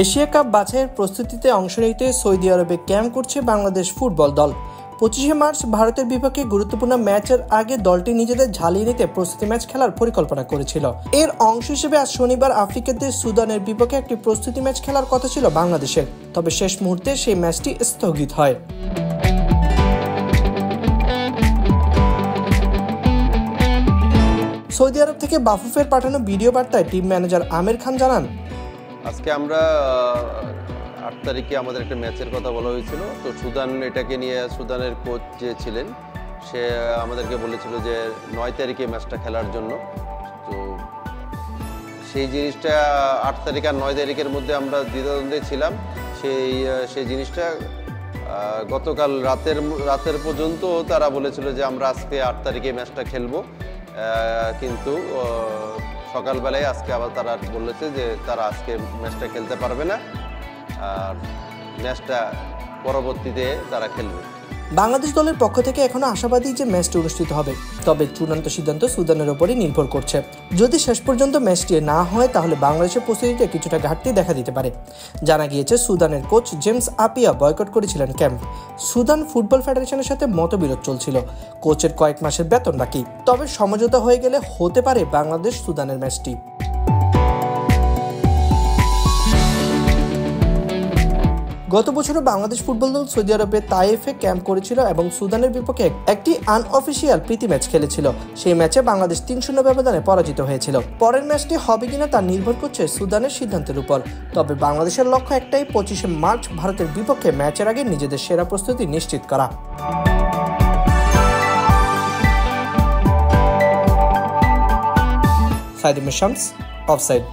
Asia cup বাছাইয়ের প্রস্তুতিতে অংশ নিতে সৌদি আরবে ক্যাম্প করছে বাংলাদেশ ফুটবল দল। 25 মার্চ ভারতের বিপক্ষে গুরুত্বপূর্ণ ম্যাচের আগে দলটি নিজেদের ঝালিয়ে নিতে প্রস্তুতি ম্যাচ খেলার পরিকল্পনা করেছিল। এর অংশ হিসেবে আজ শনিবার আফ্রিকার দেশ সুদানের বিপক্ষে একটি প্রস্তুতি ম্যাচ খেলার কথা ছিল বাংলাদেশের, তবে শেষ মুহূর্তে সেই ম্যাচটি স্থগিত হয়। সৌদি আরব থেকে বাফুফের পাঠানো ভিডিও বার্তায় টিম ম্যানেজার আমির খান জানান, আজকে আমরা 8 তারিখে আমাদের একটা ম্যাচের কথা বলা হয়েছিল। তো সুদান এটাকে নিয়ে সুদানের কোচ যে ছিলেন সে আমাদেরকে বলেছিল যে 9 তারিখে ম্যাচটা খেলার জন্য। তো সেই জিনিসটা 8 তারিখ আর 9 তারিখের মধ্যে আমরা দ্বিধাদ্বন্দ্বে ছিলাম। সেই জিনিসটা গতকাল রাতের পর্যন্ত তারা বলেছিল যে আমরা আজকে 8 তারিখে ম্যাচটা খেলবো, কিন্তু সকালবেলায় আজকে আবার তারা বলেছে যে তারা আজকে ম্যাচটা খেলতে পারবে না, আর ম্যাচটা পরবর্তীতে তারা খেলবে। বাংলাদেশ দলের পক্ষ থেকে এখনো আশাবাদী যে ম্যাচটি অনুষ্ঠিত হবে, তবে চূড়ান্ত সিদ্ধান্ত সুদানের উপরই নির্ভর করছে। যদি শেষ পর্যন্ত ম্যাচটি না হয় তাহলে বাংলাদেশের প্রস্তুতিতে কিছুটা ঘাটতি দেখা দিতে পারে। জানা গিয়েছে সুদানের কোচ জেমস আপিয়া বয়কট করেছিলেন ক্যাম্প। সুদান ফুটবল ফেডারেশনের সাথে মতবিরোধ চলছিল, কোচের কয়েক মাসের বেতন বাকি। তবে সমঝোতা হয়ে গেলে হতে পারে বাংলাদেশ সুদানের ম্যাচটি। গত বছরও বাংলাদেশ ফুটবল দল সৌদি আরবের তায়েফে ক্যাম্প করেছিল এবং সুদানের বিপক্ষে একটি আনঅফিসিয়াল প্রীতি ম্যাচ খেলেছিল। সেই ম্যাচে বাংলাদেশ 3-0 ব্যবধানে পরাজিত হয়েছিল। পরের ম্যাচটি হবে কিনা তা নির্ভর করছে সুদানের সিদ্ধান্তের উপর। তবে বাংলাদেশের লক্ষ্য একটাই, 25 মার্চ ভারতের বিপক্ষে ম্যাচের আগে নিজেদের সেরা প্রস্তুতি নিশ্চিত করা। সাইদুম শামস, অফসাইড।